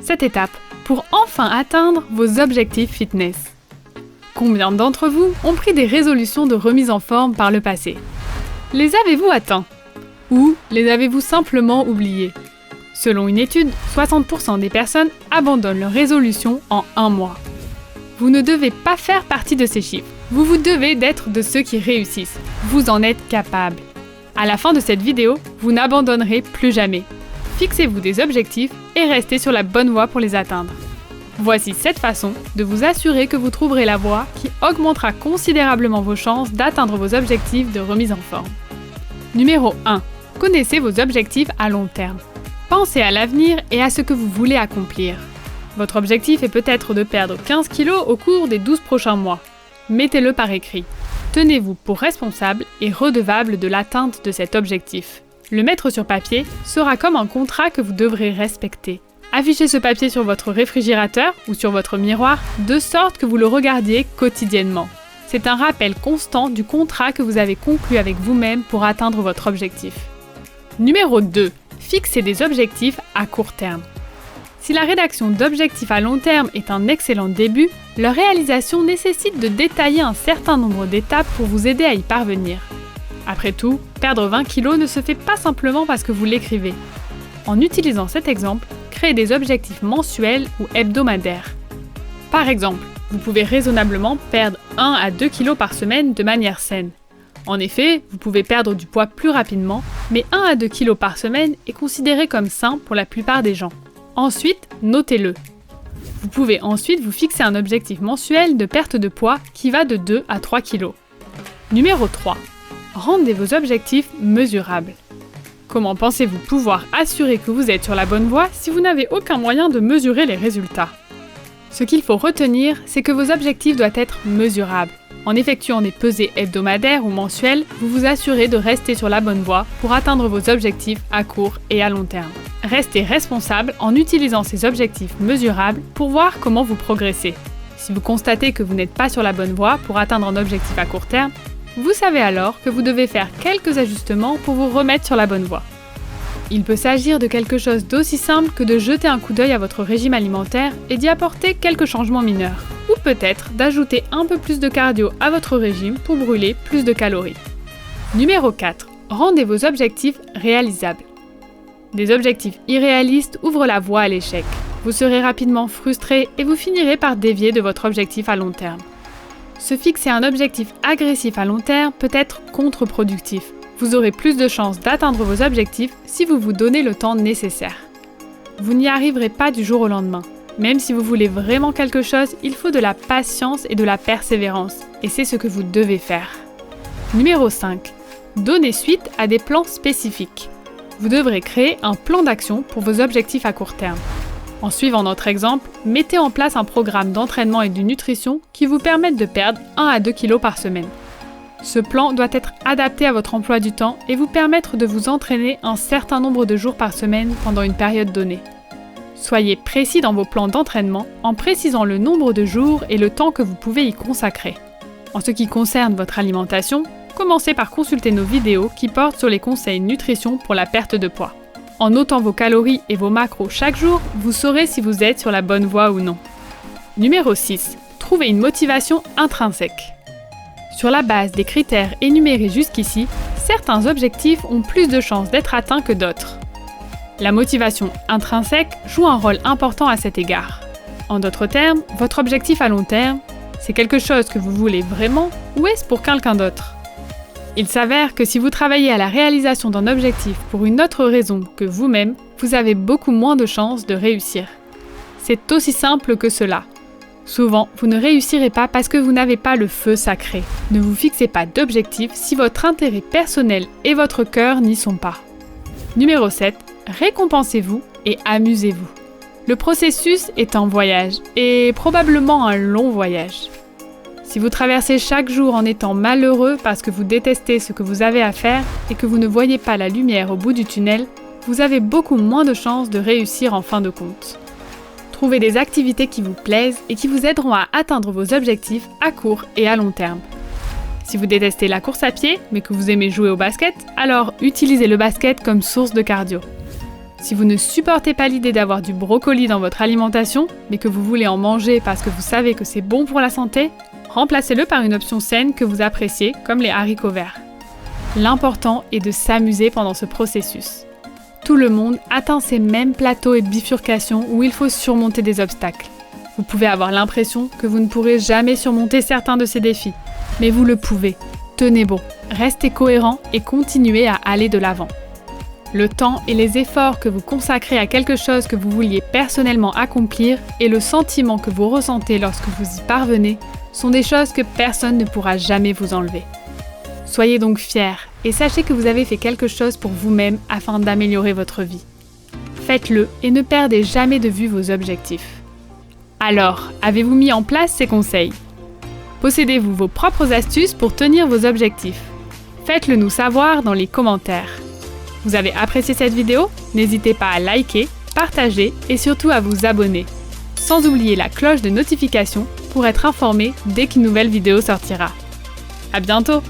cette étape pour enfin atteindre vos objectifs fitness. Combien d'entre vous ont pris des résolutions de remise en forme par le passé? Les avez-vous atteints? Ou les avez-vous simplement oubliés? Selon une étude, 60% des personnes abandonnent leurs résolutions en 1 mois. Vous ne devez pas faire partie de ces chiffres. Vous devez d'être de ceux qui réussissent. Vous en êtes capable. À la fin de cette vidéo, vous n'abandonnerez plus jamais. Fixez-vous des objectifs et restez sur la bonne voie pour les atteindre. Voici 7 façons de vous assurer que vous trouverez la voie qui augmentera considérablement vos chances d'atteindre vos objectifs de remise en forme. Numéro 1. Connaissez vos objectifs à long terme. Pensez à l'avenir et à ce que vous voulez accomplir. Votre objectif est peut-être de perdre 15 kg au cours des 12 prochains mois. Mettez-le par écrit. Tenez-vous pour responsable et redevable de l'atteinte de cet objectif. Le mettre sur papier sera comme un contrat que vous devrez respecter. Affichez ce papier sur votre réfrigérateur ou sur votre miroir de sorte que vous le regardiez quotidiennement. C'est un rappel constant du contrat que vous avez conclu avec vous-même pour atteindre votre objectif. Numéro 2. Fixez des objectifs à court terme. Si la rédaction d'objectifs à long terme est un excellent début, leur réalisation nécessite de détailler un certain nombre d'étapes pour vous aider à y parvenir. Après tout, perdre 20 kg ne se fait pas simplement parce que vous l'écrivez. En utilisant cet exemple, créez des objectifs mensuels ou hebdomadaires. Par exemple, vous pouvez raisonnablement perdre 1 à 2 kg par semaine de manière saine. En effet, vous pouvez perdre du poids plus rapidement, mais 1 à 2 kg par semaine est considéré comme sain pour la plupart des gens. Ensuite, notez-le. Vous pouvez ensuite vous fixer un objectif mensuel de perte de poids qui va de 2 à 3 kg. Numéro 3. Rendez vos objectifs mesurables. Comment pensez-vous pouvoir assurer que vous êtes sur la bonne voie si vous n'avez aucun moyen de mesurer les résultats? Ce qu'il faut retenir, c'est que vos objectifs doivent être mesurables. En effectuant des pesées hebdomadaires ou mensuelles, vous vous assurez de rester sur la bonne voie pour atteindre vos objectifs à court et à long terme. Restez responsable en utilisant ces objectifs mesurables pour voir comment vous progressez. Si vous constatez que vous n'êtes pas sur la bonne voie pour atteindre un objectif à court terme, vous savez alors que vous devez faire quelques ajustements pour vous remettre sur la bonne voie. Il peut s'agir de quelque chose d'aussi simple que de jeter un coup d'œil à votre régime alimentaire et d'y apporter quelques changements mineurs. Ou peut-être d'ajouter un peu plus de cardio à votre régime pour brûler plus de calories. Numéro 4. Rendez vos objectifs réalisables. Des objectifs irréalistes ouvrent la voie à l'échec. Vous serez rapidement frustré et vous finirez par dévier de votre objectif à long terme. Se fixer un objectif agressif à long terme peut être contre-productif. Vous aurez plus de chances d'atteindre vos objectifs si vous vous donnez le temps nécessaire. Vous n'y arriverez pas du jour au lendemain. Même si vous voulez vraiment quelque chose, il faut de la patience et de la persévérance. Et c'est ce que vous devez faire. Numéro 5. Donnez suite à des plans spécifiques. Vous devrez créer un plan d'action pour vos objectifs à court terme. En suivant notre exemple, mettez en place un programme d'entraînement et de nutrition qui vous permette de perdre 1 à 2 kg par semaine. Ce plan doit être adapté à votre emploi du temps et vous permettre de vous entraîner un certain nombre de jours par semaine pendant une période donnée. Soyez précis dans vos plans d'entraînement en précisant le nombre de jours et le temps que vous pouvez y consacrer. En ce qui concerne votre alimentation, commencez par consulter nos vidéos qui portent sur les conseils nutrition pour la perte de poids. En notant vos calories et vos macros chaque jour, vous saurez si vous êtes sur la bonne voie ou non. Numéro 6. Trouvez une motivation intrinsèque. Sur la base des critères énumérés jusqu'ici, certains objectifs ont plus de chances d'être atteints que d'autres. La motivation intrinsèque joue un rôle important à cet égard. En d'autres termes, votre objectif à long terme, c'est quelque chose que vous voulez vraiment ou est-ce pour quelqu'un d'autre? Il s'avère que si vous travaillez à la réalisation d'un objectif pour une autre raison que vous-même, vous avez beaucoup moins de chances de réussir. C'est aussi simple que cela. Souvent, vous ne réussirez pas parce que vous n'avez pas le feu sacré. Ne vous fixez pas d'objectif si votre intérêt personnel et votre cœur n'y sont pas. Numéro 7. Récompensez-vous et amusez-vous. Le processus est un voyage, et probablement un long voyage. Si vous traversez chaque jour en étant malheureux parce que vous détestez ce que vous avez à faire et que vous ne voyez pas la lumière au bout du tunnel, vous avez beaucoup moins de chances de réussir en fin de compte. Trouvez des activités qui vous plaisent et qui vous aideront à atteindre vos objectifs à court et à long terme. Si vous détestez la course à pied, mais que vous aimez jouer au basket, alors utilisez le basket comme source de cardio. Si vous ne supportez pas l'idée d'avoir du brocoli dans votre alimentation, mais que vous voulez en manger parce que vous savez que c'est bon pour la santé, remplacez-le par une option saine que vous appréciez, comme les haricots verts. L'important est de s'amuser pendant ce processus. Tout le monde atteint ces mêmes plateaux et bifurcations où il faut surmonter des obstacles. Vous pouvez avoir l'impression que vous ne pourrez jamais surmonter certains de ces défis, mais vous le pouvez. Tenez bon, restez cohérent et continuez à aller de l'avant. Le temps et les efforts que vous consacrez à quelque chose que vous vouliez personnellement accomplir et le sentiment que vous ressentez lorsque vous y parvenez sont des choses que personne ne pourra jamais vous enlever. Soyez donc fiers et sachez que vous avez fait quelque chose pour vous-même afin d'améliorer votre vie. Faites-le et ne perdez jamais de vue vos objectifs. Alors, avez-vous mis en place ces conseils? Possédez-vous vos propres astuces pour tenir vos objectifs? Faites-le nous savoir dans les commentaires. Vous avez apprécié cette vidéo? N'hésitez pas à liker, partager et surtout à vous abonner. Sans oublier la cloche de notification pour être informé dès qu'une nouvelle vidéo sortira. À bientôt!